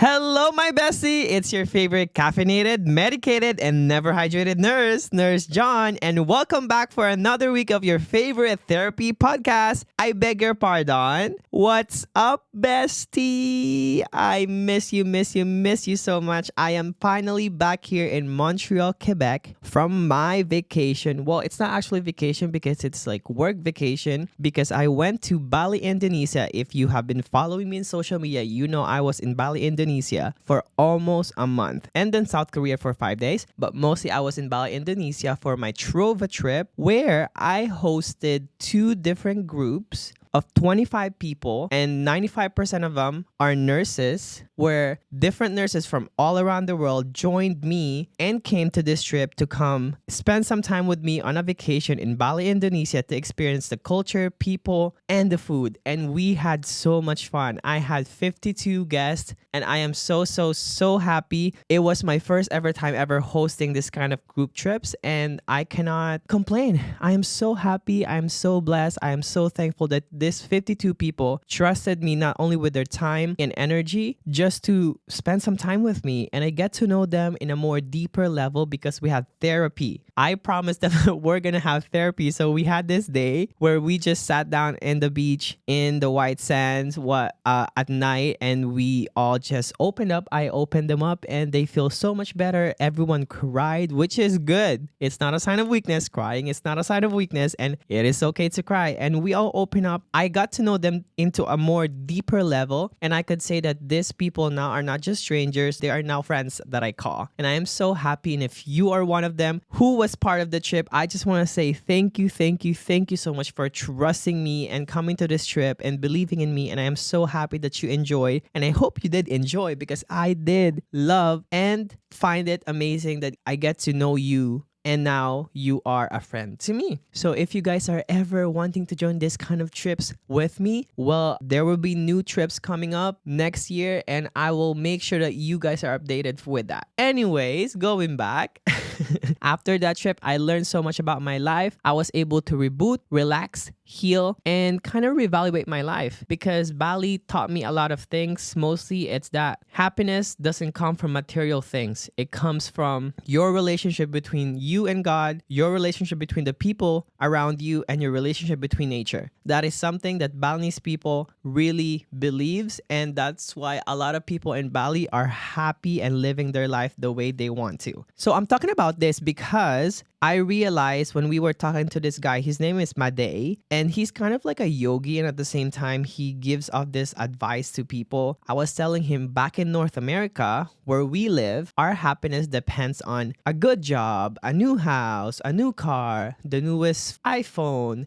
Hello, my bestie. It's your favorite caffeinated, medicated, and never hydrated nurse, Nurse John, and welcome back for another week of your favorite therapy podcast. I beg your pardon. What's up, bestie? I miss you so much. I am finally back here in Montreal, Quebec from my vacation. Well, it's not actually vacation because it's like work vacation because I went to Bali, Indonesia. If you have been following me in social media, you know I was in Bali, Indonesia for almost a month, and then South Korea for 5 days. But mostly I was in Bali, Indonesia for my Trova trip where I hosted two different groups of 25 people, and 95% of them are nurses, where different nurses from all around the world joined me and came to this trip to come spend some time with me on a vacation in Bali, Indonesia to experience the culture, people, and the food. And we had so much fun. I had 52 guests, and I am so happy. It was my first ever time ever hosting this kind of group trips, and I cannot complain. I am so happy. I am so blessed. I am so thankful that this 52 people trusted me not only with their time and energy just to spend some time with me, and I get to know them in a more deeper level because we had therapy. I promised them that we're gonna have therapy, so we had this day where we just sat down in the beach in the white sands at night, and we all just opened up. I opened them up and they feel so much better. Everyone cried, which is good. It's not a sign of weakness. Crying is not a sign of weakness, and it is okay to cry. And we all open up. I got to know them into a more deeper level, and I could say that these people now are not just strangers, they are now friends that I call. And I am so happy, and if you are one of them who was part of the trip, I just want to say thank you so much for trusting me and coming to this trip and believing in me. And I am so happy that you enjoyed, and I hope you did enjoy because I did love and find it amazing that I get to know you, and now you are a friend to me. So if you guys are ever wanting to join this kind of trips with me, well, there will be new trips coming up next year, and I will make sure that you guys are updated with that. Anyways, going back. After that trip, I learned so much about my life. I was able to reboot, relax, heal, and kind of reevaluate my life because Bali taught me a lot of things. Mostly it's that happiness doesn't come from material things. It comes from your relationship between you and God, your relationship between the people around you, and your relationship between nature. That is something that Balinese people really believes, and that's why a lot of people in Bali are happy and living their life the way they want to. So I'm talking about this because I realized when we were talking to this guy, his name is Made, and he's kind of like a yogi, and at the same time, he gives out this advice to people. I was telling him back in North America, where we live, our happiness depends on a good job, a new house, a new car, the newest iPhone,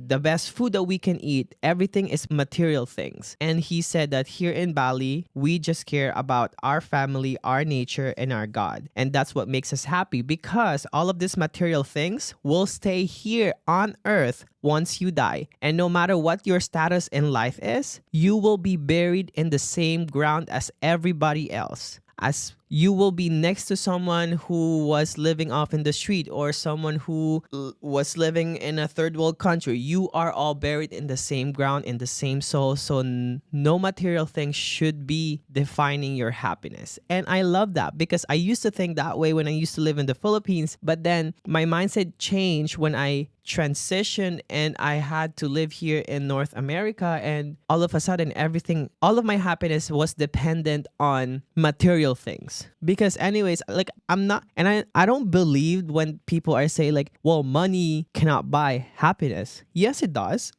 the best food that we can eat. Everything is material things. And he said that here in Bali, we just care about our family, our nature, and our God. And that's what makes us happy because all of this material things will stay here on earth once you die. And no matter what your status in life is, you will be buried in the same ground as everybody else. As you will be next to someone who was living off in the street or someone who was living in a third world country. You are all buried in the same ground, in the same soul. So no material thing should be defining your happiness. And I love that because I used to think that way when I used to live in the Philippines. But then my mindset changed when I transitioned and I had to live here in North America, and all of a sudden all of my happiness was dependent on material things. Because anyways, like I don't believe when people are saying like, well, money cannot buy happiness. Yes, it does.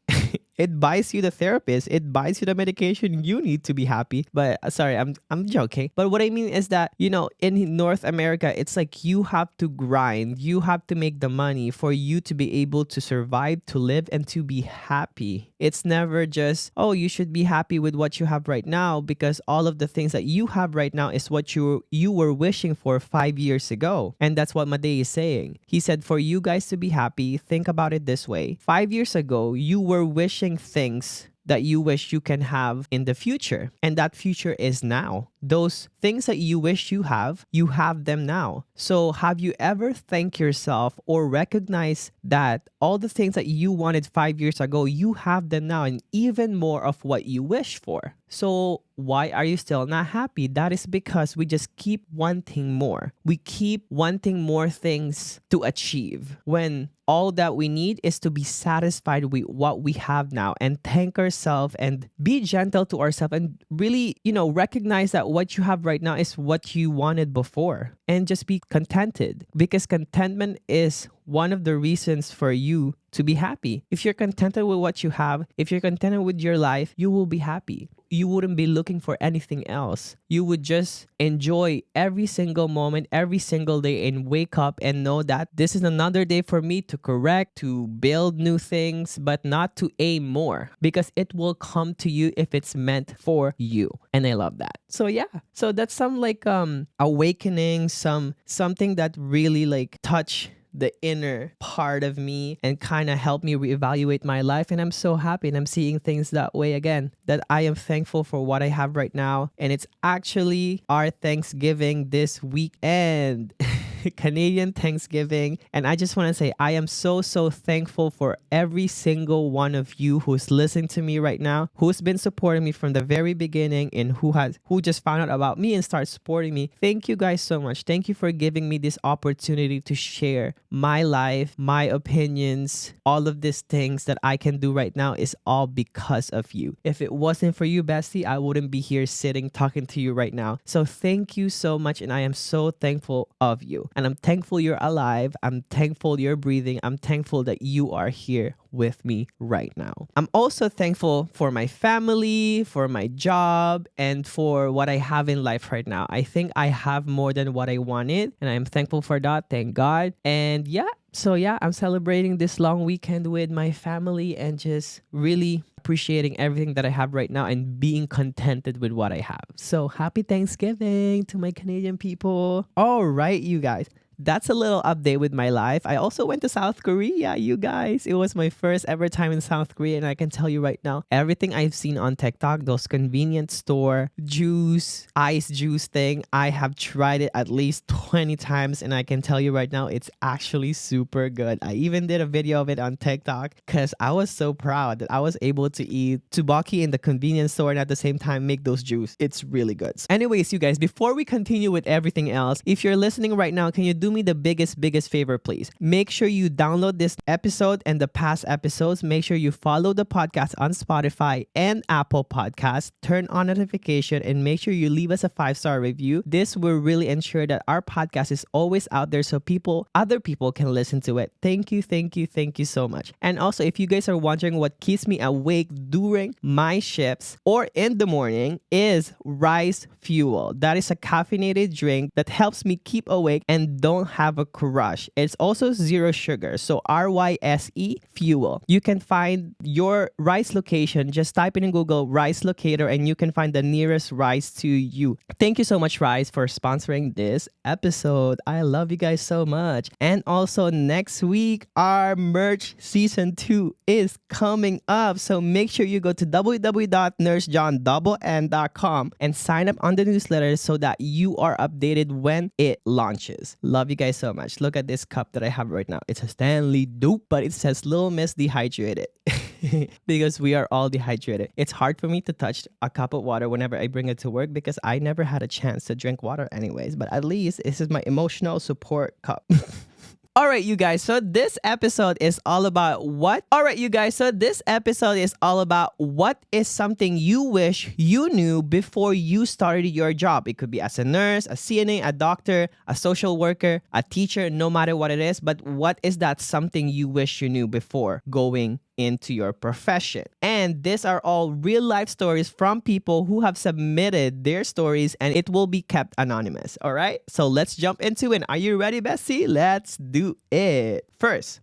It buys you the therapist. It buys you the medication you need to be happy. But sorry, I'm joking. But what I mean is that, in North America, it's like you have to grind. You have to make the money for you to be able to survive, to live, and to be happy. It's never just, oh, you should be happy with what you have right now because all of the things that you have right now is what you were wishing for 5 years ago. And that's what Made is saying. He said, for you guys to be happy, think about it this way. 5 years ago, you were wishing things that you wish you can have in the future. And that future is now. Those things that you wish you have them now. So have you ever thanked yourself or recognized that all the things that you wanted 5 years ago, you have them now and even more of what you wish for? So why are you still not happy? That is because we just keep wanting more. We keep wanting more things to achieve when all that we need is to be satisfied with what we have now and thank ourselves and be gentle to ourselves and really, recognize that what you have right now is what you wanted before and just be contented, because contentment is one of the reasons for you to be happy. If you're contented with what you have, if you're contented with your life, you will be happy. You wouldn't be looking for anything else. You would just enjoy every single moment, every single day, and wake up and know that this is another day for me to correct, to build new things, but not to aim more, because it will come to you if it's meant for you. And I love that. So yeah. So that's some awakening, something that really touch the inner part of me and kind of help me reevaluate my life. And I'm so happy and I'm seeing things that way again, that I am thankful for what I have right now. And it's actually our Thanksgiving this weekend. Canadian Thanksgiving. And I just want to say I am so thankful for every single one of you who's listening to me right now, who's been supporting me from the very beginning, and who just found out about me and started supporting me. Thank you guys so much. Thank you for giving me this opportunity to share my life, my opinions, all of these things that I can do right now is all because of you. If it wasn't for you, Bestie, I wouldn't be here sitting talking to you right now. So thank you so much, and I am so thankful of you. And I'm thankful you're alive. I'm thankful you're breathing. I'm thankful that you are here with me right now. I'm also thankful for my family, for my job, and for what I have in life right now. I think I have more than what I wanted, and I'm thankful for that. Thank God. And so I'm celebrating this long weekend with my family and just really appreciating everything that I have right now and being contented with what I have. So happy Thanksgiving to my Canadian people. All right, you guys. That's a little update with my life. I also went to South Korea, you guys. It was my first ever time in South Korea, and I can tell you right now, everything I've seen on TikTok, those convenience store ice juice thing, I have tried it at least 20 times, and I can tell you right now, it's actually super good. I even did a video of it on TikTok because I was so proud that I was able to eat tteokbokki in the convenience store and at the same time make those juice. It's really good. Anyways, you guys, before we continue with everything else, if you're listening right now, can you do me the biggest favor, please? Make sure you download this episode and the past episodes. Make sure you follow the podcast on Spotify and Apple Podcasts. Turn on notification and make sure you leave us a 5-star review. This will really ensure that our podcast is always out there so other people can listen to it. Thank you so much. And also, if you guys are wondering what keeps me awake during my shifts or in the morning, is Rice Fuel. That is a caffeinated drink that helps me keep awake and don't have a crush. It's also zero sugar, so RYSE Fuel. You can find your Rice location. Just type in Google Rice Locator and you can find the nearest Rice to you. Thank you so much, Rice, for sponsoring this episode. I love you guys so much. And also next week, our merch season 2 is coming up. So make sure you go to www.nursejohn.com and sign up on the newsletter so that you are updated when it launches. Love you guys so much. Look at this cup that I have right now. It's a Stanley Dope, but it says Little Miss Dehydrated. Because we are all dehydrated. It's hard for me to touch a cup of water whenever I bring it to work because I never had a chance to drink water anyways. But at least this is my emotional support cup. All right, you guys. So this episode is all about what is something you wish you knew before you started your job. It could be as a nurse, a CNA, a doctor, a social worker, a teacher, no matter what it is. But what is that something you wish you knew before going into your profession? And these are all real life stories from people who have submitted their stories, and it will be kept anonymous. All right, so let's jump into it. Are you ready, Bessie? Let's do it. First,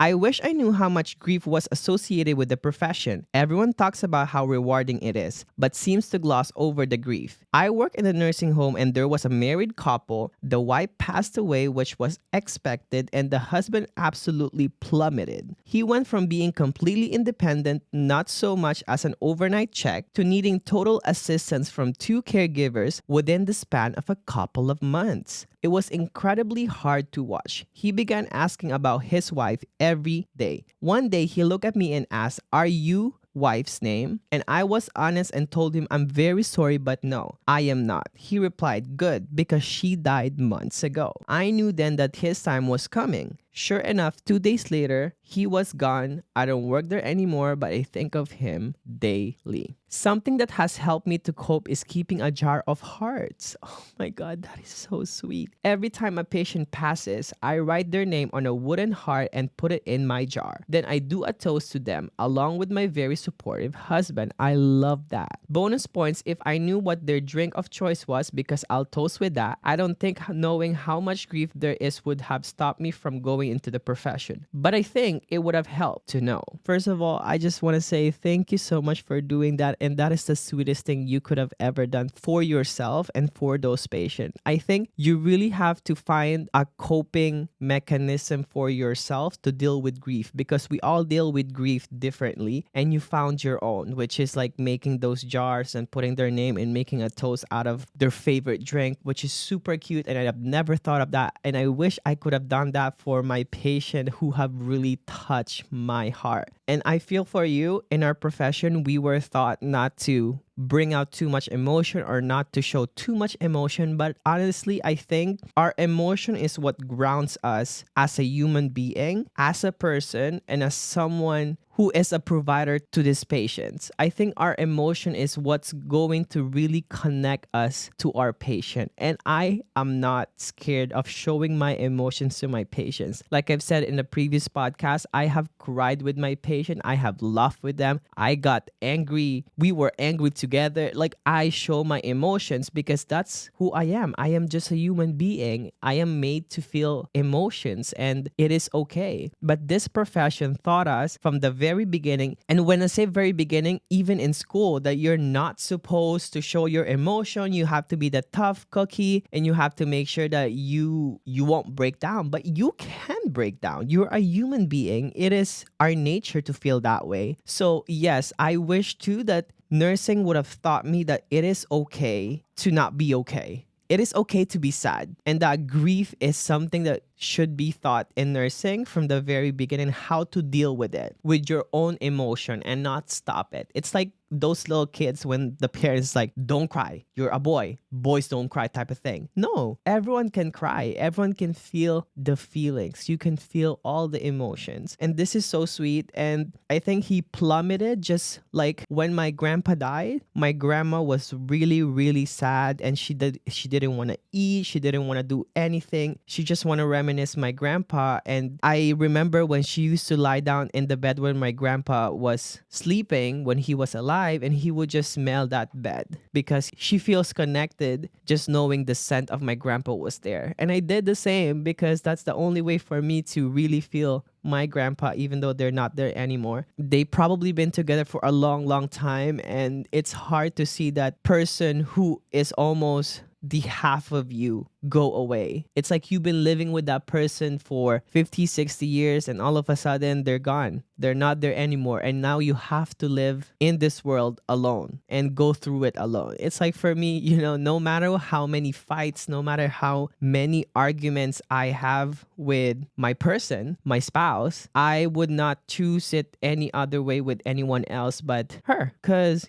I wish I knew how much grief was associated with the profession. Everyone talks about how rewarding it is, but seems to gloss over the grief. I work in a nursing home and there was a married couple. The wife passed away, which was expected, and the husband absolutely plummeted. He went from being completely independent, not so much as an overnight check, to needing total assistance from 2 caregivers within the span of a couple of months. It was incredibly hard to watch. He began asking about his wife every day. One day, he looked at me and asked, "Are you wife's name? And I was honest and told him, I'm very sorry, but no, I am not. He replied, good, because she died months ago. I knew then that his time was coming. Sure enough, 2 days later, he was gone. I don't work there anymore, but I think of him daily. Something that has helped me to cope is keeping a jar of hearts. Oh my God, that is so sweet. Every time a patient passes, I write their name on a wooden heart and put it in my jar. Then I do a toast to them along with my very supportive husband. I love that. Bonus points if I knew what their drink of choice was because I'll toast with that. I don't think knowing how much grief there is would have stopped me from going into the profession. But I think it would have helped to know. First of all, I just want to say thank you so much for doing that. And that is the sweetest thing you could have ever done for yourself and for those patients. I think you really have to find a coping mechanism for yourself to deal with grief because we all deal with grief differently. And you found your own, which is like making those jars and putting their name and making a toast out of their favorite drink, which is super cute. And I have never thought of that. And I wish I could have done that for my patient who have really touched my heart. And I feel for you. In our profession, we were taught not to bring out too much emotion or not to show too much emotion. But honestly, I think our emotion is what grounds us as a human being, as a person, and as someone who is a provider to these patients. I think our emotion is what's going to really connect us to our patient. And I am not scared of showing my emotions to my patients. Like I've said in the previous podcast, I have cried with my patient. I have laughed with them. I got angry. We were angry together. Like I show my emotions because that's who I am. I am just a human being. I am made to feel emotions and it is okay. But this profession taught us from the very beginning, and when I say very beginning, even in school, that you're not supposed to show your emotion. You have to be the tough cookie and you have to make sure that you won't break down. But you can break down. You're a human being. It is our nature to feel that way. So yes, I wish too that nursing would have taught me that it is okay to not be okay. It is okay to be sad, and that grief is something that should be taught in nursing from the very beginning, how to deal with it with your own emotion and not stop it. It's like those little kids when the parents like, don't cry, you're a boy, boys don't cry type of thing. No, everyone can cry. Everyone can feel the feelings. You can feel all the emotions. And this is so sweet. And I think he plummeted just like when my grandpa died. My grandma was really, really sad and she didn't want to eat. She didn't want to do anything. She just want to reminisce my grandpa. And I remember when she used to lie down in the bed when my grandpa was sleeping, when he was alive, and he would just smell that bed because she feels connected just knowing the scent of my grandpa was there. And I did the same because that's the only way for me to really feel my grandpa, even though they're not there anymore. They probably been together for a long, long time, and it's hard to see that person who is almost the half of you go away. It's like you've been living with that person for 50, 60 years and all of a sudden they're gone. They're not there anymore. And now you have to live in this world alone and go through it alone. It's like for me, no matter how many fights, no matter how many arguments I have with my person, my spouse, I would not choose it any other way with anyone else but her. Because,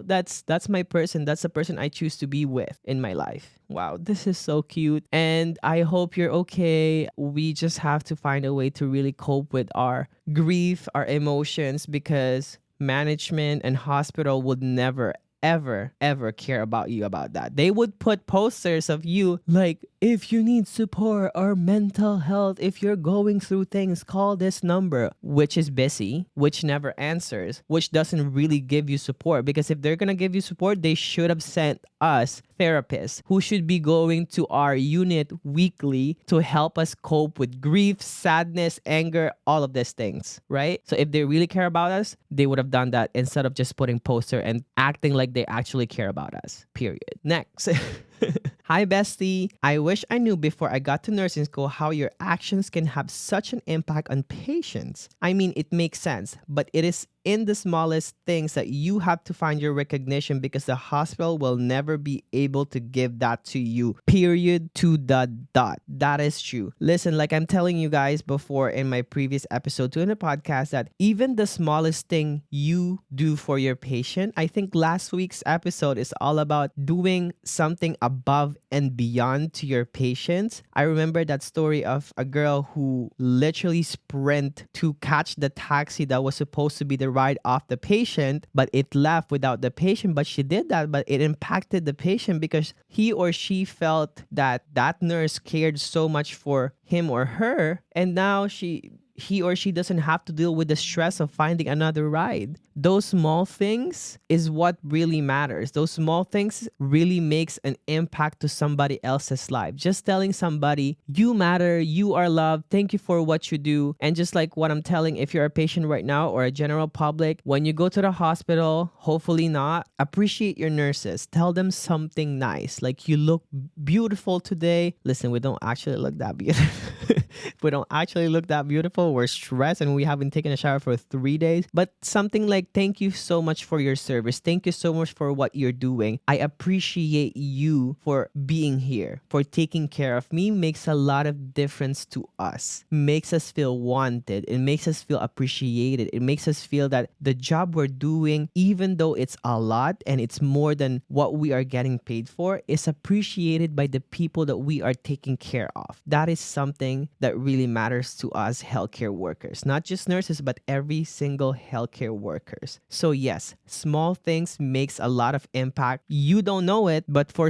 that's my person. That's the person I choose to be with in my life. Wow, this is so cute. And I hope you're okay. We just have to find a way to really cope with our grief, our emotions, because management and hospital would never, ever care about you about that. They would put posters of you like, if you need support or mental health, if you're going through things, call this number, which is busy, which never answers, which doesn't really give you support. Because if they're going to give you support, they should have sent us therapists who should be going to our unit weekly to help us cope with grief, sadness, anger, all of these things, right? So if they really care about us, they would have done that instead of just putting poster and acting like they actually care about us, period. Next. Hi, bestie. I wish I knew before I got to nursing school how your actions can have such an impact on patients. I mean, it makes sense, but it is in the smallest things that you have to find your recognition, because the hospital will never be able to give that to you. Period to the dot. That is true. Listen, like I'm telling you guys before in my previous episode to in the podcast, that even the smallest thing you do for your patient, I think last week's episode is all about doing something above and beyond to your patients. I remember that story of a girl who literally sprint to catch the taxi that was supposed to be the ride off the patient, but it left without the patient. But she did that, but it impacted the patient because he or she felt that that nurse cared so much for him or her, and now he or she doesn't have to deal with the stress of finding another ride. Those small things is what really matters. Those small things really makes an impact to somebody else's life. Just telling somebody, you matter, you are loved, thank you for what you do. And just like what I'm telling, if you're a patient right now or a general public, when you go to the hospital, hopefully not, appreciate your nurses. Tell them something nice. Like, you look beautiful today. Listen, we don't actually look that beautiful. We don't actually look that beautiful. We're stressed and we haven't taken a shower for 3 days. But something like, thank you so much for your service. Thank you so much for what you're doing. I appreciate you for being here, for taking care of me, makes a lot of difference to us. Makes us feel wanted. It makes us feel appreciated. It makes us feel that the job we're doing, even though it's a lot and it's more than what we are getting paid for, is appreciated by the people that we are taking care of. That is something that really matters to us healthcare workers, not just nurses, but every single healthcare workers. So yes, small things makes a lot of impact. You don't know it, but for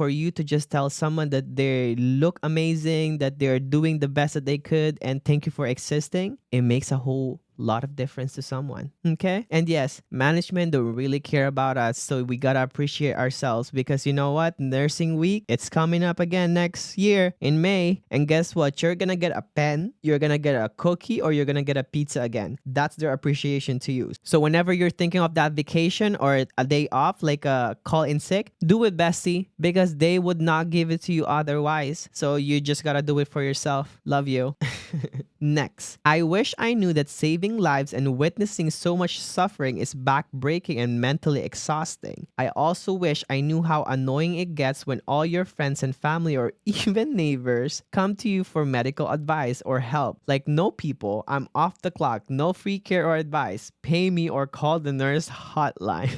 you to just tell someone that they look amazing, that they're doing the best that they could, and thank you for existing, it makes a whole lot of difference to someone. Okay? And yes, management don't really care about us, so we gotta appreciate ourselves, because you know what? Nursing week, it's coming up again next year in May. And guess what? You're gonna get a pen, you're gonna get a cookie, or you're gonna get a pizza again. That's their appreciation to you. So whenever you're thinking of that vacation or a day off, like a call in sick, do it, bestie, because they would not give it to you otherwise. So you just gotta do it for yourself. Love you. Next, I wish I knew that saving lives and witnessing so much suffering is backbreaking and mentally exhausting. I also wish I knew how annoying it gets when all your friends and family or even neighbors come to you for medical advice or help. Like, no people, I'm off the clock, no free care or advice, pay me or call the nurse hotline.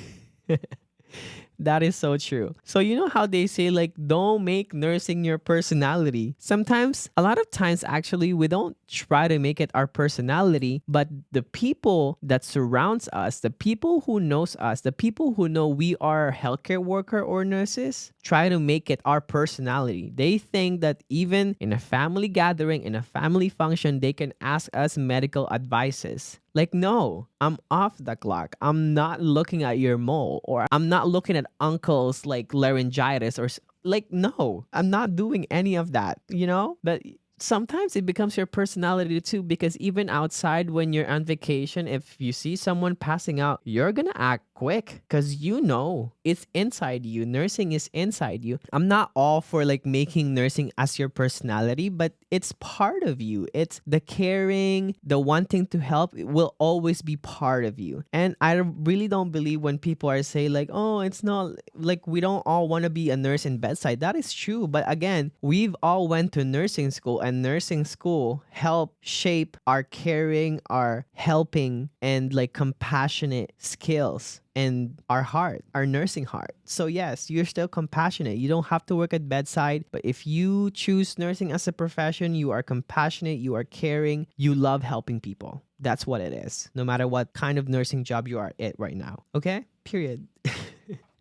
That is so true. So you know how they say, like, don't make nursing your personality. Sometimes, a lot of times actually, we don't try to make it our personality, but the people that surrounds us, the people who knows us, the people who know we are healthcare worker or nurses, try to make it our personality. They think that even in a family gathering, in a family function, they can ask us medical advices. Like, no, I'm off the clock. I'm not looking at your mole, or I'm not looking at uncle's like laryngitis, or like, no, I'm not doing any of that, you know? But sometimes it becomes your personality too, because even outside when you're on vacation, if you see someone passing out, you're gonna act quick because you know it's inside you. Nursing is inside you. I'm not all for like making nursing as your personality, but it's part of you. It's the caring, the wanting to help, it will always be part of you. And I really don't believe when people are saying like, oh, it's not like we don't all want to be a nurse in bedside. That is true. But again, we've all went to nursing school, and nursing school help shape our caring, our helping, and like compassionate skills and our heart, our nursing heart. So yes, you're still compassionate. You don't have to work at bedside, but if you choose nursing as a profession, you are compassionate, you are caring, you love helping people. That's what it is, no matter what kind of nursing job you are at right now. Okay? Period.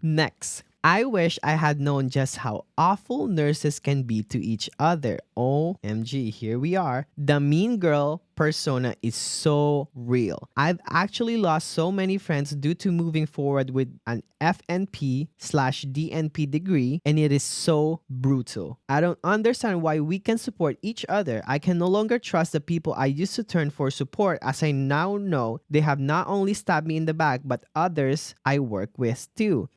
Next. I wish I had known just how awful nurses can be to each other. OMG, here we are. The mean girl persona is so real. I've actually lost so many friends due to moving forward with an FNP/DNP degree, and it is so brutal. I don't understand why we can support each other. I can no longer trust the people I used to turn for support, as I now know they have not only stabbed me in the back, but others I work with too.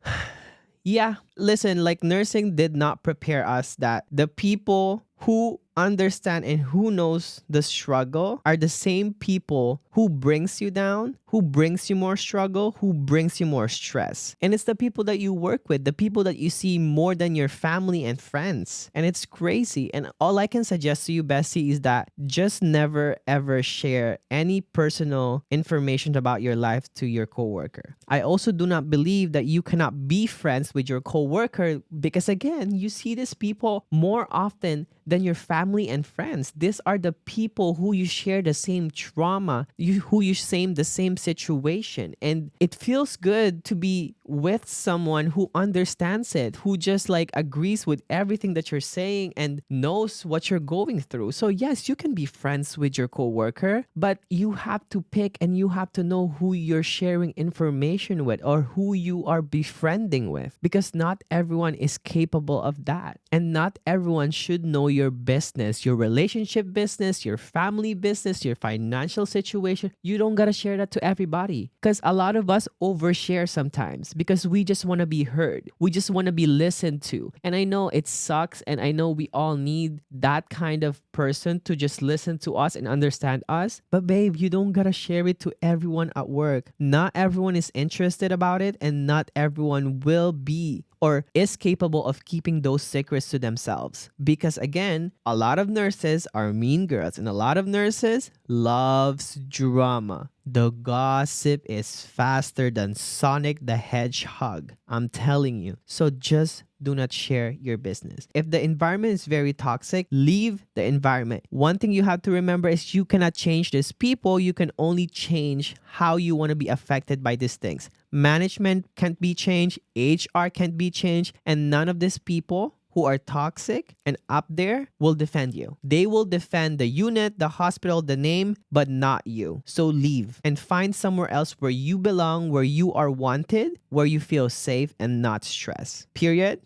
Yeah, listen, like nursing did not prepare us that the people who understand and who knows the struggle are the same people who brings you down, who brings you more struggle, who brings you more stress. And it's the people that you work with, the people that you see more than your family and friends. And it's crazy. And all I can suggest to you, Bessie, is that just never ever share any personal information about your life to your coworker. I also do not believe that you cannot be friends with your coworker because again, you see these people more often than your family and friends. These are the people who you share the same trauma, who you same the same situation. And it feels good to be with someone who understands it, who just like agrees with everything that you're saying and knows what you're going through. So yes, you can be friends with your coworker, but you have to pick and you have to know who you're sharing information with or who you are befriending with, because not everyone is capable of that. And not everyone should know your business, your relationship business, your family business, your financial situation. You don't gotta share that to everybody, because a lot of us overshare sometimes because we just want to be heard. We just want to be listened to. And I know it sucks, and I know we all need that kind of person to just listen to us and understand us. But babe, you don't gotta share it to everyone at work. Not everyone is interested about it, and not everyone will be or is capable of keeping those secrets to themselves. Because again, a lot of nurses are mean girls, and a lot of nurses loves drama. The gossip is faster than Sonic the Hedgehog. I'm telling you. So just do not share your business. If the environment is very toxic, leave the environment. One thing you have to remember is you cannot change these people. You can only change how you want to be affected by these things. Management can't be changed. HR can't be changed. And none of these people who are toxic and up there will defend you. They will defend the unit, the hospital, the name, but not you. So leave and find somewhere else where you belong, where you are wanted, where you feel safe and not stressed. Period.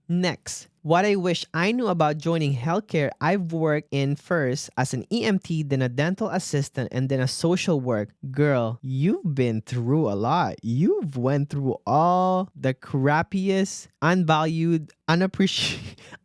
Next, what I wish I knew about joining healthcare. I've worked in first as an EMT, then a dental assistant, and then a social work. Girl, you've been through a lot. You've went through all the crappiest, unvalued,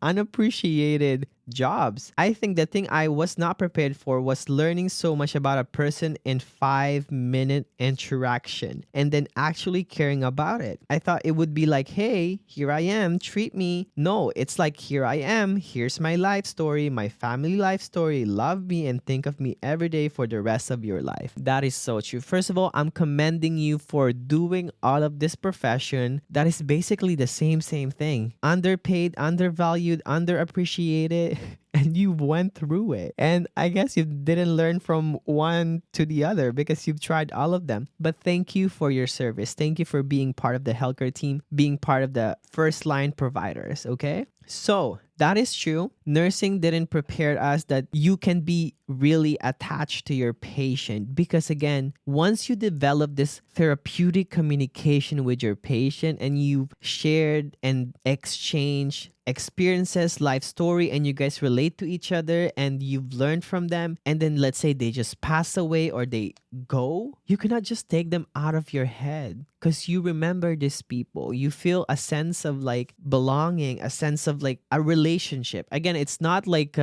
unappreciated jobs. I think the thing I was not prepared for was learning so much about a person in 5-minute interaction and then actually caring about it. I thought it would be like, hey, here I am, treat me. No, it's like, here I am, here's my life story, my family life story, love me and think of me every day for the rest of your life. That is so true. First of all, I'm commending you for doing all of this profession that is basically the same thing. Underpaid, undervalued, underappreciated, and you went through it. And I guess you didn't learn from one to the other because you've tried all of them. But thank you for your service. Thank you for being part of the healthcare team, being part of the first line providers, okay? So that is true. Nursing didn't prepare us that you can be really attached to your patient, because again, once you develop this therapeutic communication with your patient and you've shared and exchanged experiences, life story, and you guys relate to each other and you've learned from them, and then let's say they just pass away or they go, you cannot just take them out of your head because you remember these people. You feel a sense of like belonging, a sense of like a relationship. Again, it's not like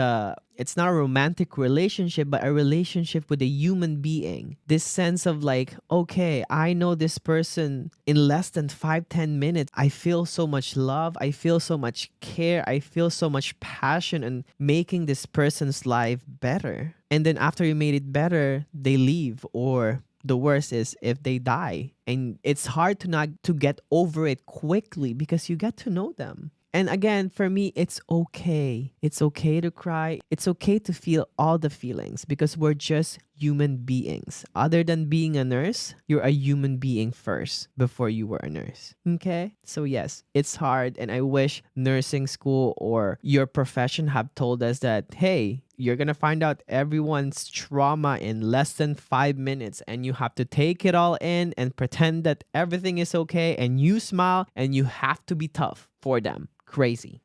it's not a romantic relationship, but a relationship with a human being. This sense of like, okay, I know this person in less than 5-10 minutes. I feel so much love. I feel so much care. I feel so much passion in making this person's life better. And then after you made it better, they leave, or the worst is if they die. And it's hard to get over it quickly because you get to know them. And again, for me, it's okay. It's okay to cry. It's okay to feel all the feelings because we're just human beings. Other than being a nurse, you're a human being first before you were a nurse. Okay? So yes, it's hard. And I wish nursing school or your profession have told us that, hey, you're going to find out everyone's trauma in less than 5 minutes, and you have to take it all in and pretend that everything is okay, and you smile and you have to be tough for them. Crazy.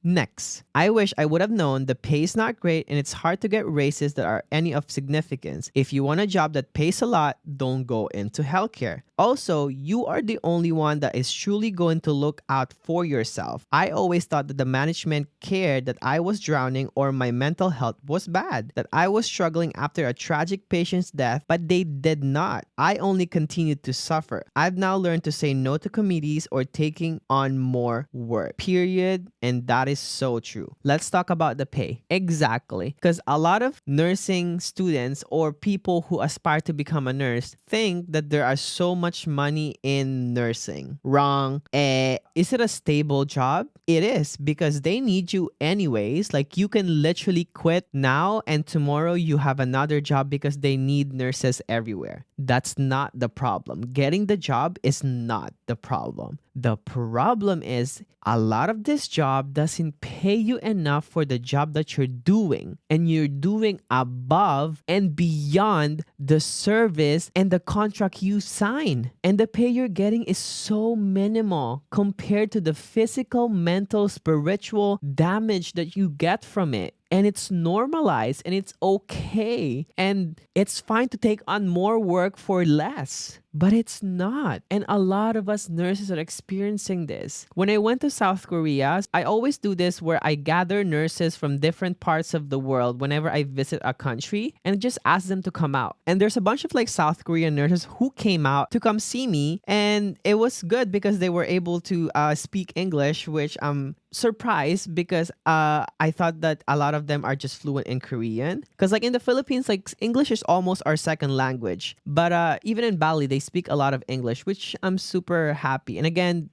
Next, I wish I would have known the pay is not great and it's hard to get raises that are any of significance. If you want a job that pays a lot, don't go into healthcare. Also, you are the only one that is truly going to look out for yourself. I always thought that the management cared that I was drowning or my mental health was bad, that I was struggling after a tragic patient's death, but they did not. I only continued to suffer. I've now learned to say no to committees or taking on more work. Period. And that is so true. Let's talk about the pay. Exactly. Because a lot of nursing students or people who aspire to become a nurse think that there are so much money in nursing. Wrong. Is it a stable job? It is, because they need you anyways. Like, you can literally quit now and tomorrow you have another job because they need nurses everywhere. That's not the problem. Getting the job is not the problem. The problem is a lot of this job doesn't pay you enough for the job that you're doing, and you're doing above and beyond the service and the contract you sign. And the pay you're getting is so minimal compared to the physical, mental, spiritual damage that you get from it. And it's normalized and it's okay. And it's fine to take on more work for less. But it's not. And a lot of us nurses are experiencing this. When I went to South Korea, I always do this where I gather nurses from different parts of the world whenever I visit a country and just ask them to come out. And there's a bunch of like South Korean nurses who came out to come see me. And it was good because they were able to speak English, which I'm surprised because I thought that a lot of them are just fluent in Korean. Because like in the Philippines, like English is almost our second language. But even in Bali, they speak a lot of English, which I'm super happy. And again,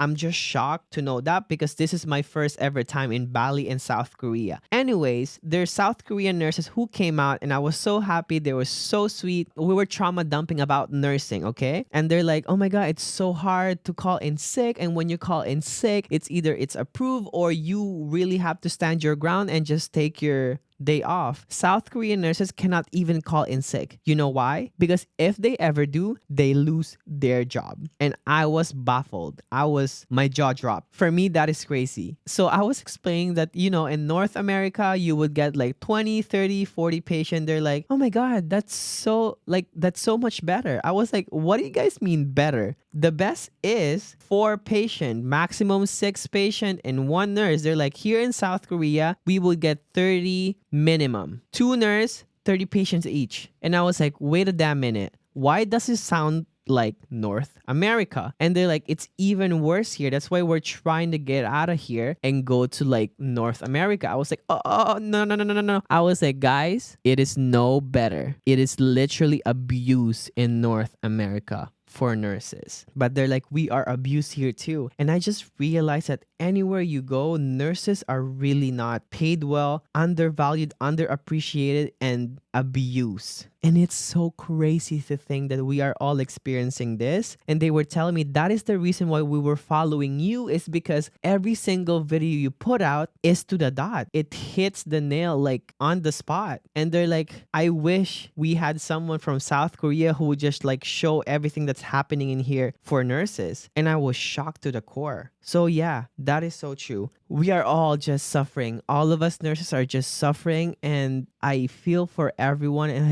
I'm just shocked to know that because this is my first ever time in Bali in South Korea. Anyways, there's South Korean nurses who came out and I was so happy. They were so sweet. We were trauma dumping about nursing, okay? And they're like, oh my God, it's so hard to call in sick. And when you call in sick, it's either it's approved or you really have to stand your ground and just take your day off. South Korean nurses cannot even call in sick. You know why? Because if they ever do, they lose their job. And I was baffled. My jaw dropped. For me, that is crazy. So I was explaining that, in North America, you would get like 20, 30, 40 patients. They're like, oh my God, that's so much better. I was like, what do you guys mean better? The best is 4 patient, maximum 6 patient and 1 nurse. They're like, here in South Korea, we will get 30 minimum. 2 nurse, 30 patients each. And I was like, wait a damn minute. Why does it sound like North America? And they're like, it's even worse here. That's why we're trying to get out of here and go to like North America. I was like, oh, no. I was like, guys, it is no better. It is literally abuse in North America for nurses. But they're like, we are abused here too. And I just realized that anywhere you go, nurses are really not paid well, undervalued, underappreciated, and abused. And it's so crazy to think that we are all experiencing this. And they were telling me that is the reason why we were following you, is because every single video you put out is to the dot. It hits the nail like on the spot. And they're like, I wish we had someone from South Korea who would just like show everything that's happening in here for nurses. And I was shocked to the core. So yeah, that is so true. We are all just suffering. All of us nurses are just suffering, and I feel for everyone, and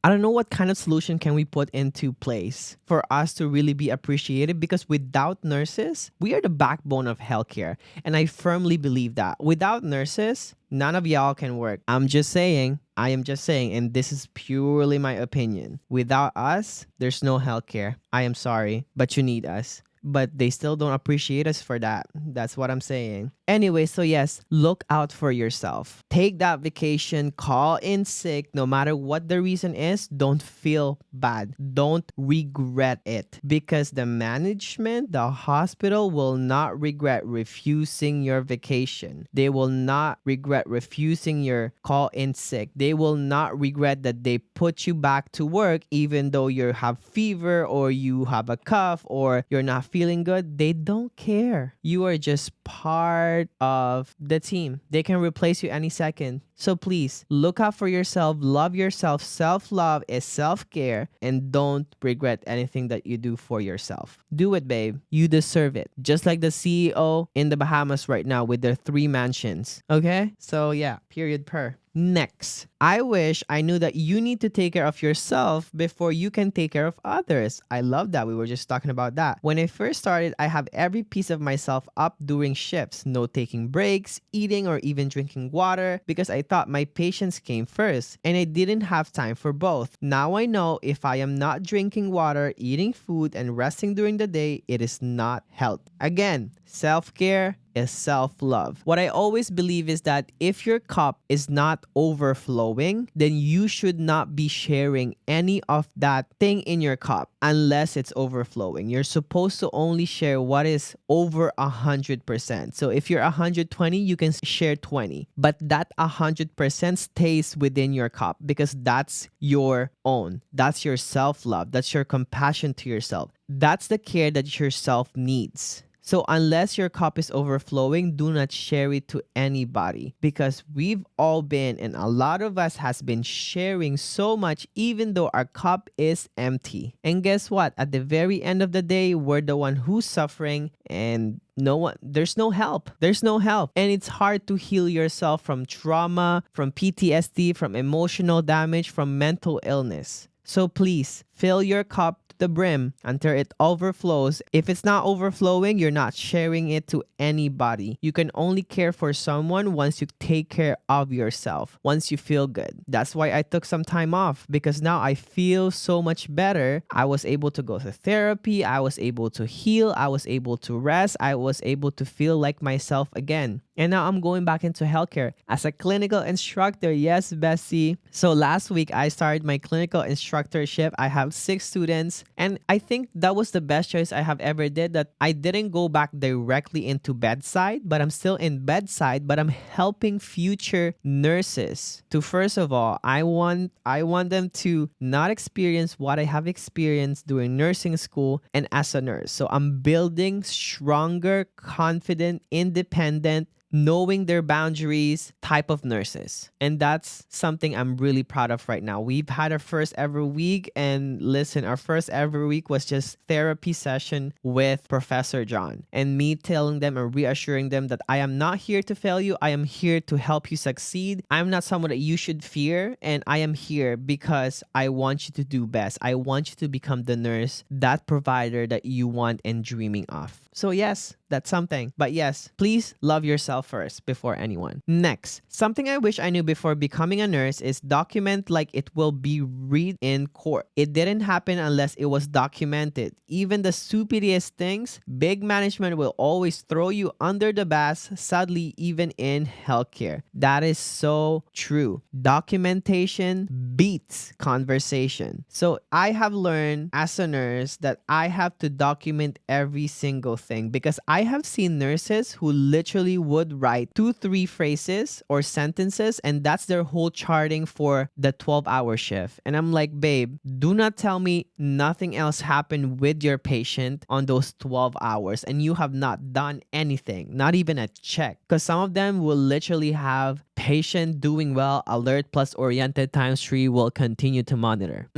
I don't know what kind of solution can we put into place for us to really be appreciated, because without nurses, we are the backbone of healthcare. And I firmly believe that without nurses, none of y'all can work. I am just saying, and this is purely my opinion. Without us, there's no healthcare. I am sorry, but you need us. But they still don't appreciate us for that. That's what I'm saying. Anyway, so yes, look out for yourself. Take that vacation, call in sick, no matter what the reason is. Don't feel bad. Don't regret it, because the management, the hospital will not regret refusing your vacation. They will not regret refusing your call in sick. They will not regret that they put you back to work even though you have fever or you have a cough or you're not feeling good, they don't care. You are just part of the team. They can replace you any second. So please look out for yourself, love yourself. Self-love is self-care, and don't regret anything that you do for yourself. Do it, babe. You deserve it. Just like the CEO in the Bahamas right now with their 3 mansions. Okay? So yeah, period per. Next, I wish I knew that you need to take care of yourself before you can take care of others. I love that. We were just talking about that. When I first started, I have every piece of myself up during shifts, no taking breaks, eating, or even drinking water because I thought my patients came first and I didn't have time for both. Now I know if I am not drinking water, eating food, and resting during the day, it is not health. Again, self-care is self-love. What I always believe is that if your cup is not overflowing, then you should not be sharing any of that thing in your cup unless it's overflowing. You're supposed to only share what is over 100%. So if you're 120, you can share 20, but that 100% stays within your cup because that's your own. That's your self-love. That's your compassion to yourself. That's the care that yourself needs. So unless your cup is overflowing, do not share it to anybody because we've all been, and a lot of us has been sharing so much even though our cup is empty. And guess what? At the very end of the day, we're the one who's suffering and there's no help. There's no help. And it's hard to heal yourself from trauma, from PTSD, from emotional damage, from mental illness. So please fill your cup the brim until it overflows. If it's not overflowing, you're not sharing it to anybody. You can only care for someone once you take care of yourself, once you feel good. That's why I took some time off because now I feel so much better. I was able to go to therapy. I was able to heal. I was able to rest. I was able to feel like myself again. And now I'm going back into healthcare as a clinical instructor. Yes, Bessie. So last week, I started my clinical instructorship. I have 6 students. And I think that was the best choice I have ever did, that I didn't go back directly into bedside, but I'm still in bedside, but I'm helping future nurses to, first of all, I want them to not experience what I have experienced during nursing school and as a nurse. So I'm building stronger, confident, independent, knowing their boundaries type of nurses. And that's something I'm really proud of right now. We've had our first ever week, and listen, our first ever week was just therapy session with Professor John and me telling them and reassuring them that I am not here to fail you. I am here to help you succeed. I'm not someone that you should fear, and I am here because I want you to do best. I want you to become the nurse, that provider that you want and dreaming of. So yes, that's something. But yes, please love yourself first before anyone. Next, something I wish I knew before becoming a nurse is document like it will be read in court. It didn't happen unless it was documented. Even the stupidest things, big management will always throw you under the bus, sadly, even in healthcare. That is so true. Documentation beats conversation. So I have learned as a nurse that I have to document every single thing because I have seen nurses who literally would write 2-3 phrases or sentences, and that's their whole charting for the 12-hour shift. And I'm like, babe, do not tell me nothing else happened with your patient on those 12 hours and you have not done anything, not even a check. Because some of them will literally have patient doing well, alert plus oriented ×3 will continue to monitor.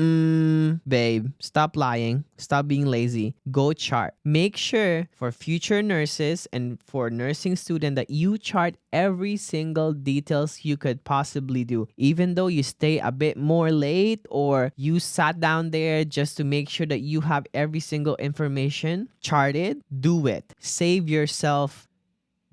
Babe, stop lying. Stop being lazy. Go chart. Make sure for future nurses and for nursing student that you chart every single details you could possibly do. Even though you stay a bit more late or you sat down there just to make sure that you have every single information charted, do it. Save yourself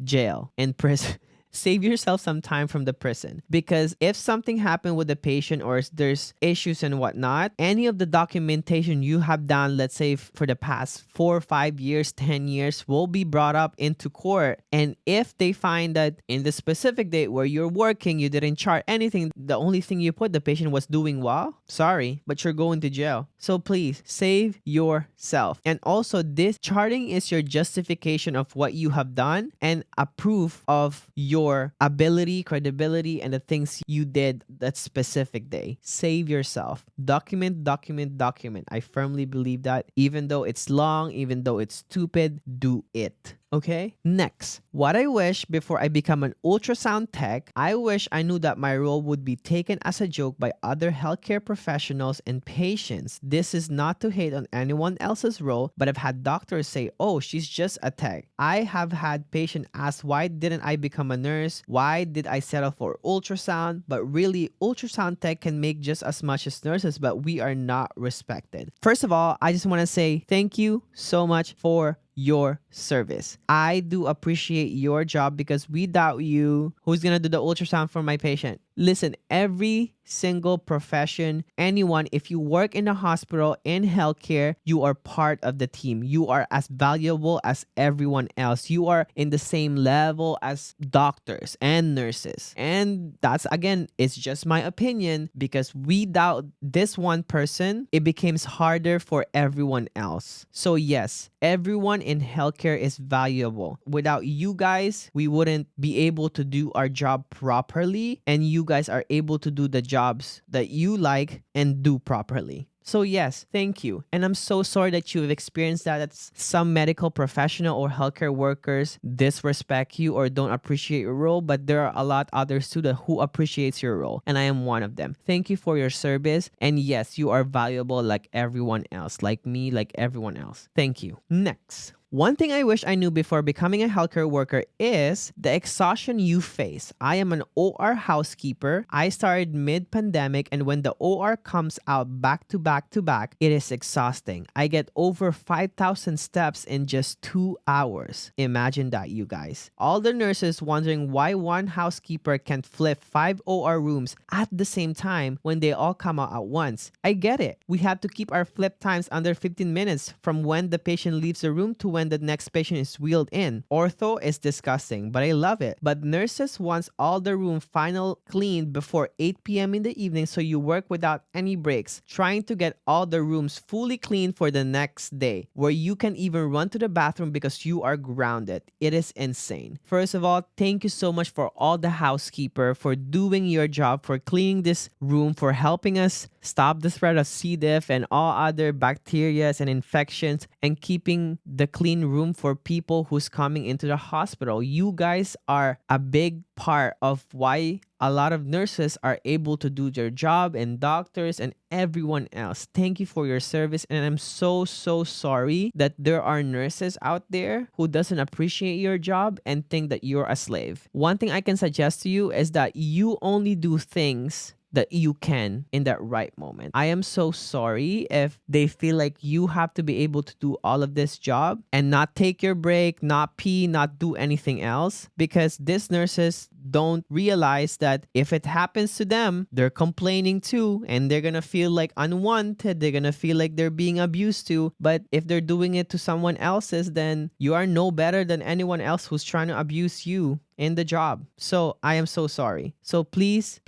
jail and prison. Save yourself some time from the prison, because if something happened with the patient or there's issues and whatnot, any of the documentation you have done, let's say for the past 4 or 5 years, 10 years, will be brought up into court. And if they find that in the specific date where you're working, you didn't chart anything, the only thing you put, the patient was doing well, sorry, but you're going to jail. So please save yourself. And also, this charting is your justification of what you have done and a proof of your your ability, credibility, and the things you did that specific day. Save yourself. Document, document, document. I firmly believe that. Even though it's long, even though it's stupid, do it. Okay? Next, what I wish before I become an ultrasound tech, I wish I knew that my role would be taken as a joke by other healthcare professionals and patients. This is not to hate on anyone else's role, but I've had doctors say, oh, she's just a tech. I have had patients ask, why didn't I become a nurse? Why did I settle for ultrasound? But really, ultrasound tech can make just as much as nurses, but we are not respected. First of all, I just want to say thank you so much for your service. I do appreciate your job because without you, who's gonna do the ultrasound for my patient? Listen, every single profession, anyone, if you work in a hospital, in healthcare, you are part of the team. You are as valuable as everyone else. You are in the same level as doctors and nurses. And that's, again, it's just my opinion, because without this one person, it becomes harder for everyone else. So yes, everyone in healthcare is valuable. Without you guys, we wouldn't be able to do our job properly, and you guys are able to do the jobs that you like and do properly. So yes, thank you. And I'm so sorry that you've experienced that some medical professional or healthcare workers disrespect you or don't appreciate your role, but there are a lot others too that who appreciates your role, and I am one of them. Thank you for your service, and yes, you are valuable like everyone else, like me, like everyone else. Thank you. Next. One thing I wish I knew before becoming a healthcare worker is the exhaustion you face. I am an OR housekeeper. I started mid-pandemic, and when the OR comes out back to back to back, it is exhausting. I get over 5,000 steps in just 2 hours. Imagine that, you guys. All the nurses wondering why one housekeeper can't flip 5 OR rooms at the same time when they all come out at once. I get it. We have to keep our flip times under 15 minutes from when the patient leaves the room to when the next patient is wheeled in. Ortho is disgusting, but I love it. But nurses wants all the room final cleaned before 8 p.m. in the evening, so you work without any breaks, trying to get all the rooms fully cleaned for the next day, where you can even run to the bathroom because you are grounded. It is insane. First of all, thank you so much for all the housekeeper for doing your job, for cleaning this room, for helping us stop the spread of C. diff and all other bacteria and infections, and keeping the clean room for people who's coming into the hospital. You guys are a big part of why a lot of nurses are able to do their job, and doctors and everyone else. Thank you for your service, and I'm so sorry that there are nurses out there who doesn't appreciate your job and think that you're a slave. One thing I can suggest to you is that you only do things that you can in that right moment. I am so sorry if they feel like you have to be able to do all of this job and not take your break, not pee, not do anything else, because these nurses don't realize that if it happens to them, they're complaining too, and they're gonna feel like unwanted, they're gonna feel like they're being abused too. But if they're doing it to someone else's, then you are no better than anyone else who's trying to abuse you in the job. So I am so sorry. So please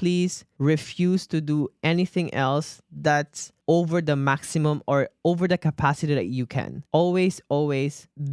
refuse to do anything else that's over the maximum or over the capacity that you can. Always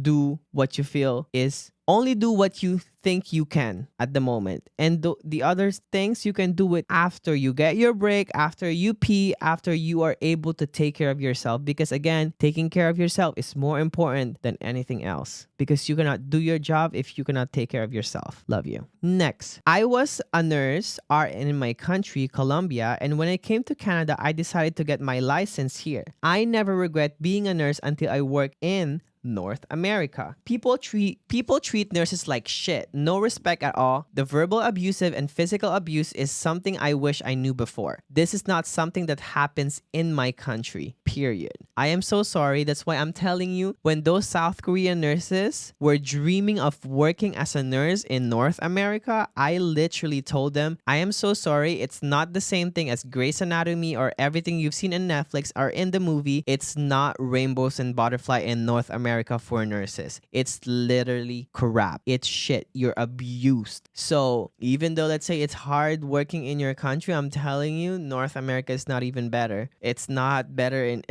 do what you feel is, only do what you think you can at the moment. And the other things, you can do it after you get your break, after you pee, after you are able to take care of yourself. Because again, taking care of yourself is more important than anything else, because you cannot do your job if you cannot take care of yourself. Love you. Next, I was a nurse RN in my country, Colombia, and when I came to Canada, I decided to get my license here. I never regret being a nurse until I work in North America. People treat nurses like shit. No respect at all. The verbal abusive and physical abuse is something I wish I knew before. This is not something that happens in my country. Period. I am so sorry. That's why I'm telling you, when those South Korean nurses were dreaming of working as a nurse in North America, I literally told them, I am so sorry. It's not the same thing as Grey's Anatomy or everything you've seen in Netflix or in the movie. It's not rainbows and butterfly in North America for nurses. It's literally crap. It's shit. You're abused. So even though, let's say, it's hard working in your country, I'm telling you, North America is not even better. It's not better in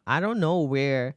I don't know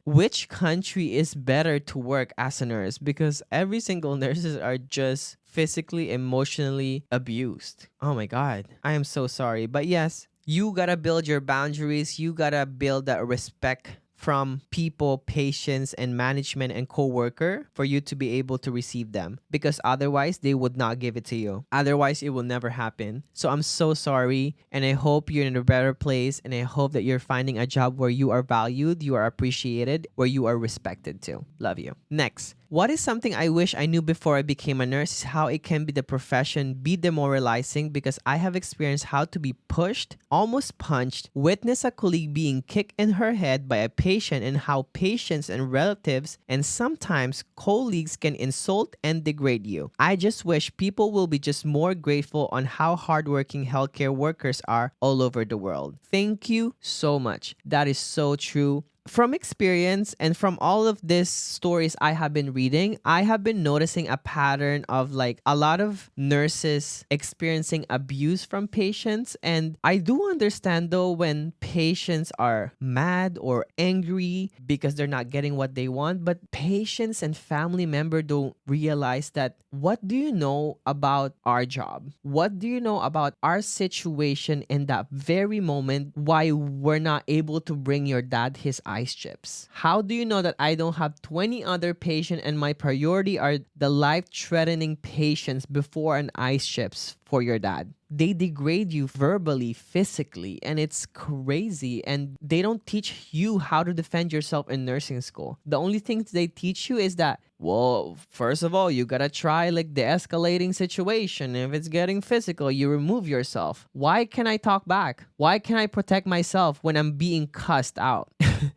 which country is better to work as a nurse, because every single nurses are just physically, emotionally abused. Oh my God. I am so sorry. But yes, you gotta build your boundaries. You gotta build that respect from people, patients, and management and co-worker for you to be able to receive them, because otherwise they would not give it to you. Otherwise it will never happen. So I'm so sorry, and I hope you're in a better place, and I hope that you're finding a job where you are valued, you are appreciated, where you are respected too. Love you. Next, what is something I wish I knew before I became a nurse is how it can be the profession be demoralizing, because I have experienced how to be pushed, almost punched, witness a colleague being kicked in her head by a patient, and how patients and relatives and sometimes colleagues can insult and degrade you. I just wish people will be just more grateful on how hardworking healthcare workers are all over the world. Thank you so much. That is so true. From experience and from all of these stories I have been reading, I have been noticing a pattern of like a lot of nurses experiencing abuse from patients. And I do understand though when patients are mad or angry because they're not getting what they want, but patients and family members don't realize that what do you know about our job? What do you know about our situation in that very moment why we're not able to bring your dad his ice chips? How do you know that I don't have 20 other patients and my priority are the life-threatening patients before an ice chips for your dad? They degrade you verbally, physically, and it's crazy. And they don't teach you how to defend yourself in nursing school. The only things they teach you is that, well, first of all, you gotta try like the escalating situation. If it's getting physical, you remove yourself. Why can I talk back? Why can I protect myself when I'm being cussed out?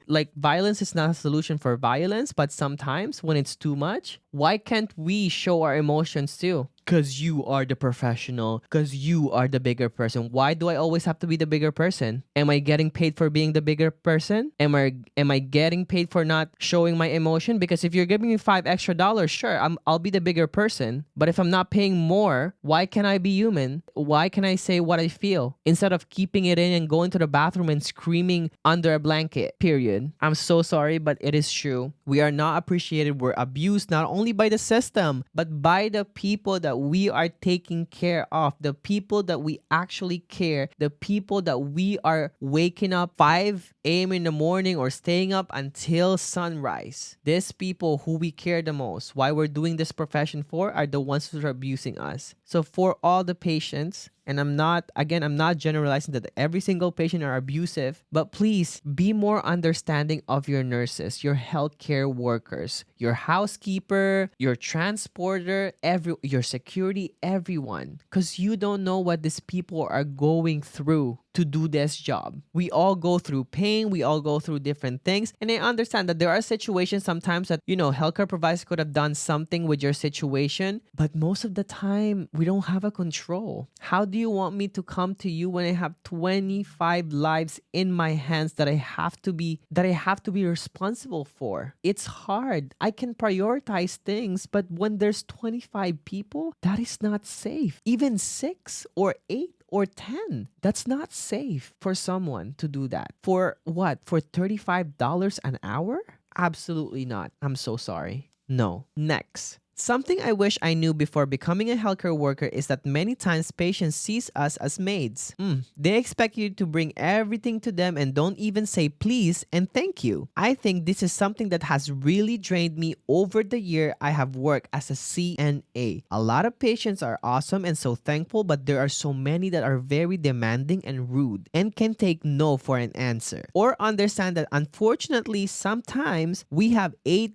Like, violence is not a solution for violence, but sometimes when it's too much, why can't we show our emotions too? Because you are the professional, because you are the bigger person. Why do I always have to be the bigger person? Am I getting paid for being the bigger person? Am I getting paid for not showing my emotion? Because if you're giving me $5 extra, sure, I'll be the bigger person. But if I'm not paying more, why can't I be human? Why can I say what I feel instead of keeping it in and going to the bathroom and screaming under a blanket? Period. I'm so sorry, but it is true. We are not appreciated. We're abused not only by the system, but by the people that we are taking care of, the people that we actually care, the people that we are waking up 5 a.m. in the morning or staying up until sunrise. These people who we care the most, why we're doing this profession for, are the ones who are abusing us. So for all the patients, and I'm not generalizing that every single patient are abusive, but please be more understanding of your nurses, your healthcare workers, your housekeeper, your transporter, your security, everyone. Because you don't know what these people are going through to do this job. We all go through pain. We all go through different things. And I understand that there are situations sometimes that, healthcare providers could have done something with your situation, but most of the time we don't have a control. How do you want me to come to you when I have 25 lives in my hands that I have to be responsible for? It's hard. I can prioritize things, but when there's 25 people, that is not safe. Even 6 or 8 or 10. That's not safe for someone to do that. For what? For $35 an hour? Absolutely not. I'm so sorry. No. Next. Something I wish I knew before becoming a healthcare worker is that many times patients sees us as maids. They expect you to bring everything to them and don't even say please and thank you. I think this is something that has really drained me over the year I have worked as a CNA. A lot of patients are awesome and so thankful, but there are so many that are very demanding and rude and can take no for an answer. Or understand that unfortunately sometimes we have 8+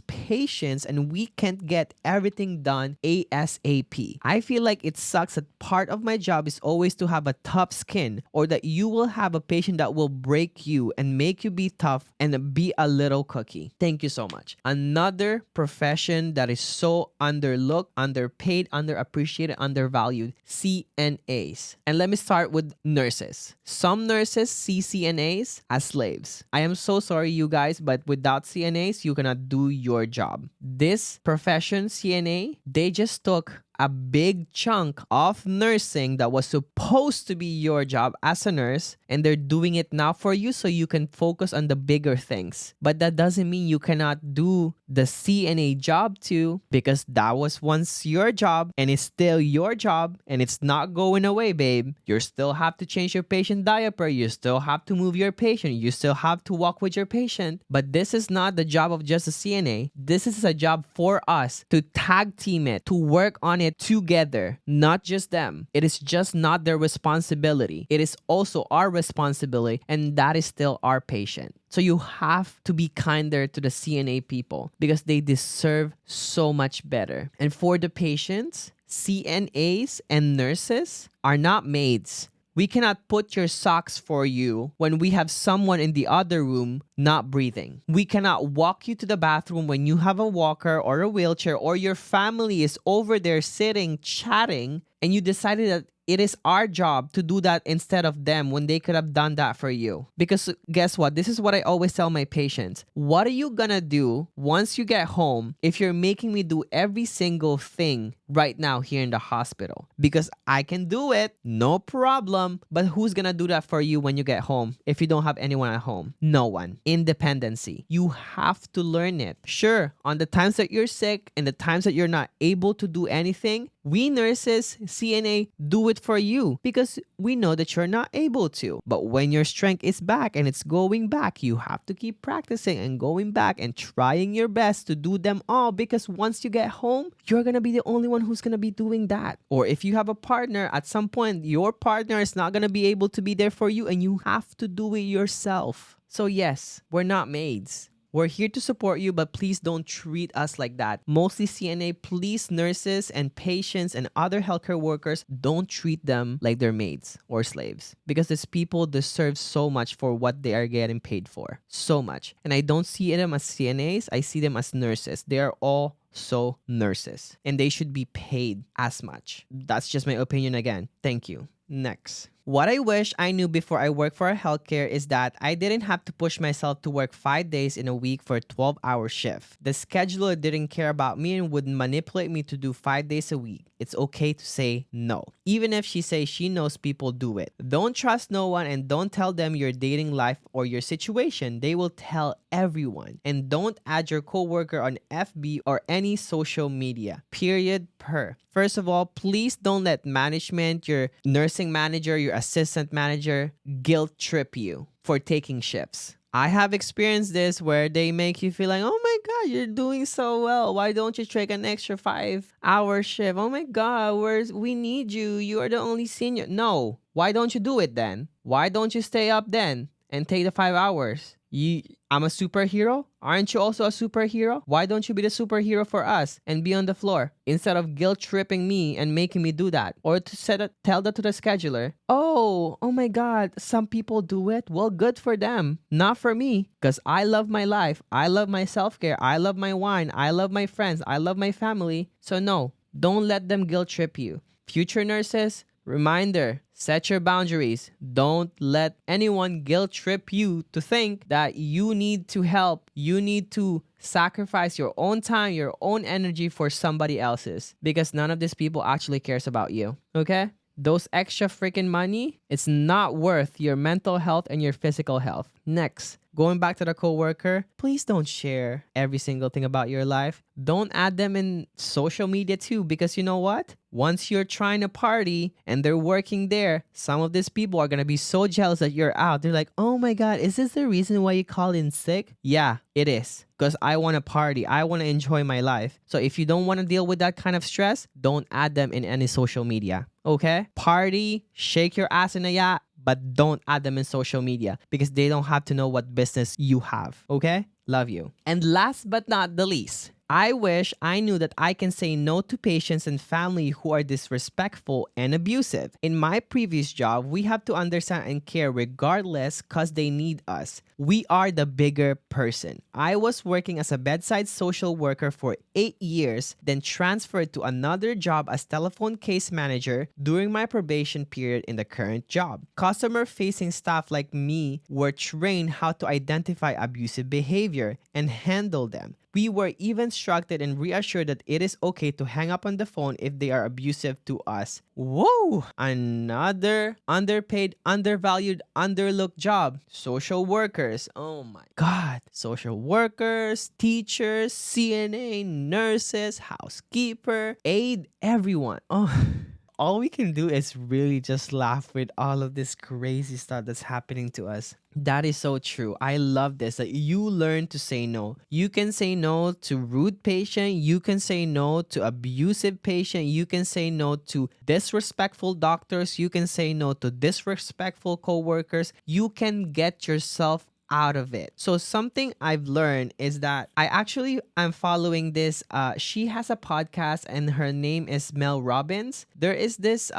patients and we can't get everything done ASAP. I feel like it sucks that part of my job is always to have a tough skin, or that you will have a patient that will break you and make you be tough and be a little cookie. Thank you so much. Another profession that is so underlooked, underpaid, underappreciated, undervalued, CNAs. And let me start with nurses. Some nurses see CNAs as slaves. I am so sorry, you guys, but without CNAs, you cannot do your job. This profession, CNA, they just took a big chunk of nursing that was supposed to be your job as a nurse, and they're doing it now for you so you can focus on the bigger things. But that doesn't mean you cannot do the CNA job too, because that was once your job and it's still your job and it's not going away, babe. You still have to change your patient diaper. You still have to move your patient. You still have to walk with your patient. But this is not the job of just a CNA. This is a job for us to tag team it, to work on it together, not just them. It is just not their responsibility. It is also our responsibility, and that is still our patient. So you have to be kinder to the CNA people because they deserve so much better. And for the patients, CNAs and nurses are not maids. We cannot put your socks for you when we have someone in the other room not breathing. We cannot walk you to the bathroom when you have a walker or a wheelchair, or your family is over there sitting, chatting, and you decided that it is our job to do that instead of them when they could have done that for you. Because guess what? This is what I always tell my patients. What are you gonna do once you get home if you're making me do every single thing right now here in the hospital? Because I can do it, no problem. But who's gonna do that for you when you get home if you don't have anyone at home? No one. Independency. You have to learn it. Sure, on the times that you're sick and the times that you're not able to do anything, we nurses, CNA, do it for you because we know that you're not able to. But when your strength is back and it's going back, you have to keep practicing and going back and trying your best to do them all, because once you get home, you're going to be the only one who's going to be doing that. Or if you have a partner, at some point, your partner is not going to be able to be there for you and you have to do it yourself. So yes, we're not maids. We're here to support you, but please don't treat us like that. Mostly CNA, please, nurses and patients and other healthcare workers, don't treat them like they're maids or slaves, because these people deserve so much for what they are getting paid for. So much. And I don't see them as CNAs. I see them as nurses. They are all so nurses, and they should be paid as much. That's just my opinion again. Thank you. Next. What I wish I knew before I worked for a healthcare is that I didn't have to push myself to work 5 days in a week for a 12-hour shift. The scheduler didn't care about me and would manipulate me to do 5 days a week. It's okay to say no, even if she says she knows people do it. Don't trust no one, and don't tell them your dating life or your situation. They will tell everyone. And don't add your coworker on FB or any social media. Period. First of all, please don't let management, your nursing manager, your assistant manager, guilt trip you for taking shifts. I have experienced this where they make you feel like, oh my God, you're doing so well. Why don't you take an extra 5-hour shift? Oh my God, we need you. You are the only senior. No. Why don't you do it then? Why don't you stay up then and take the 5 hours? I'm a superhero? Aren't you also a superhero? Why don't you be the superhero for us and be on the floor instead of guilt tripping me and making me do that? Or to tell that to the scheduler. Oh my God, some people do it. Well, good for them. Not for me, because I love my life. I love my self-care. I love my wine. I love my friends. I love my family. So no, don't let them guilt trip you. Future nurses, reminder, set your boundaries. Don't let anyone guilt trip you to think that you need to help. You need to sacrifice your own time, your own energy for somebody else's, because none of these people actually cares about you. Okay? Those extra freaking money, it's not worth your mental health and your physical health. Next, going back to the coworker, please don't share every single thing about your life. Don't add them in social media too, because you know what? Once you're trying to party and they're working there, some of these people are going to be so jealous that you're out. They're like, oh my God, is this the reason why you call in sick? Yeah, it is. Because I want to party. I want to enjoy my life. So if you don't want to deal with that kind of stress, don't add them in any social media. Okay? Party, shake your ass in a yacht, but don't add them in social media because they don't have to know what business you have. Okay? Love you. And last but not the least, I wish I knew that I can say no to patients and family who are disrespectful and abusive. In my previous job, we have to understand and care regardless because they need us. We are the bigger person. I was working as a bedside social worker for 8 years, then transferred to another job as telephone case manager during my probation period in the current job. Customer-facing staff like me were trained how to identify abusive behavior and handle them. We were even instructed and reassured that it is okay to hang up on the phone if they are abusive to us. Whoa! Another underpaid, undervalued, underlooked job. Social workers. Oh my God. Social workers, teachers, CNA, nurses, housekeeper, aid, everyone. Oh. All we can do is really just laugh with all of this crazy stuff that's happening to us. That is so true. I love this. That you learn to say no. You can say no to rude patient. You can say no to abusive patient. You can say no to disrespectful doctors. You can say no to disrespectful coworkers. You can get yourself out of it. So something I've learned is that I'm following this. She has a podcast and her name is Mel Robbins. There is this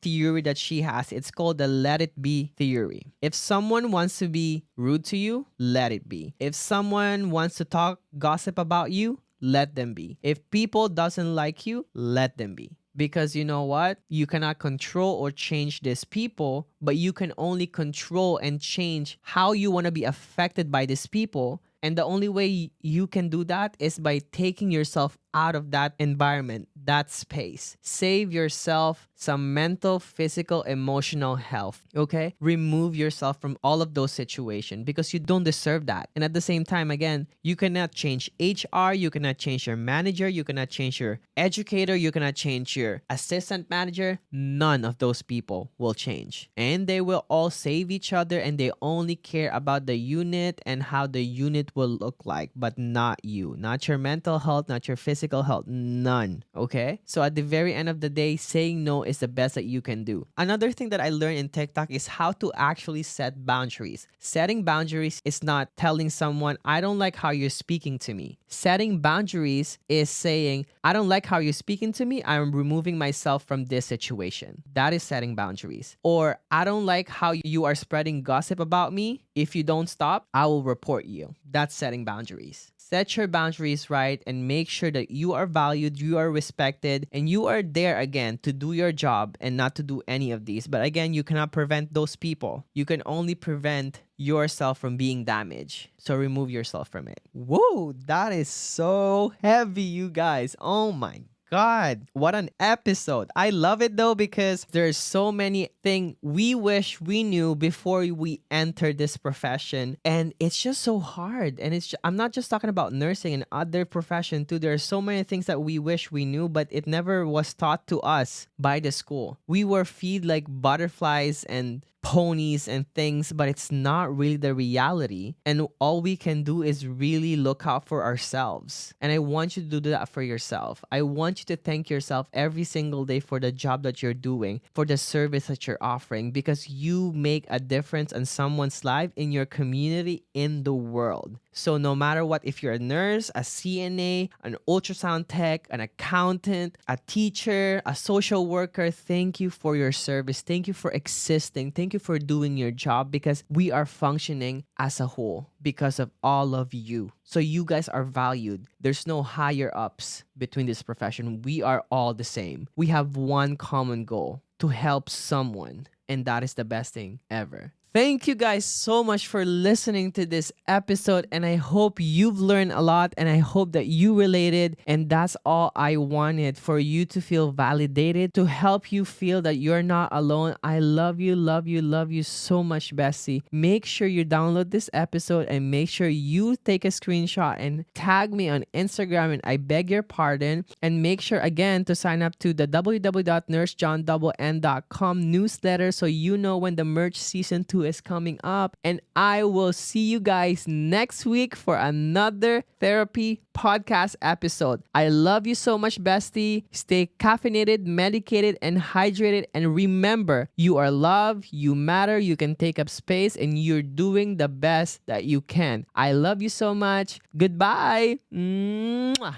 theory that she has. It's called the let it be theory. If someone wants to be rude to you, let it be. If someone wants to talk gossip about you, let them be. If people doesn't like you, let them be. Because you know what? You cannot control or change these people, but you can only control and change how you want to be affected by these people. And the only way you can do that is by taking yourself out of that environment, that space. Save yourself some mental, physical, emotional health, okay? Remove yourself from all of those situations because you don't deserve that. And at the same time, again, you cannot change HR, you cannot change your manager, you cannot change your educator, you cannot change your assistant manager. None of those people will change. And they will all save each other and they only care about the unit and how the unit will look like, but not you, not your mental health, not your physical health, none. Okay? So at the very end of the day, saying no is the best that you can do. Another thing that I learned in TikTok is how to actually set boundaries. Setting boundaries is not telling someone, I don't like how you're speaking to me. Setting boundaries is saying, I don't like how you're speaking to me. I'm removing myself from this situation. That is setting boundaries. Or I don't like how you are spreading gossip about me. If you don't stop, I will report you. That's setting boundaries. Set your boundaries right and make sure that you are valued, you are respected, and you are there again to do your job and not to do any of these. But again, you cannot prevent those people. You can only prevent yourself from being damaged. So remove yourself from it. Whoa, that is so heavy, you guys. Oh my God, what an episode. I love it though because there's so many things we wish we knew before we entered this profession, and it's just so hard. And I'm not just talking about nursing and other profession too. There are so many things that we wish we knew, but it never was taught to us by the school. We were fed like butterflies and ponies and things, but it's not really the reality. And all we can do is really look out for ourselves. And I want you to do that for yourself. I want you to thank yourself every single day for the job that you're doing, for the service that you're offering, because you make a difference in someone's life, in your community, in the world. So no matter what, if you're a nurse, a CNA, an ultrasound tech, an accountant, a teacher, a social worker, thank you for your service. Thank you for existing. Thank you for doing your job, because we are functioning as a whole because of all of you. So you guys are valued. There's no higher ups between this profession. We are all the same. We have one common goal: to help someone. And that is the best thing ever. Thank you guys so much for listening to this episode, and I hope you've learned a lot, and I hope that you related, and that's all I wanted, for you to feel validated, to help you feel that you're not alone. I love you, love you, love you so much, Bessie. Make sure you download this episode and make sure you take a screenshot and tag me on Instagram, and I beg your pardon, and make sure again to sign up to the www.nursejohn.com newsletter so you know when the merch season 2 is coming up. And I will see you guys next week for another therapy podcast episode. I love you so much, bestie. Stay caffeinated, medicated, and hydrated. And remember, you are loved, you matter, you can take up space, and you're doing the best that you can. I love you so much. Goodbye. Mwah.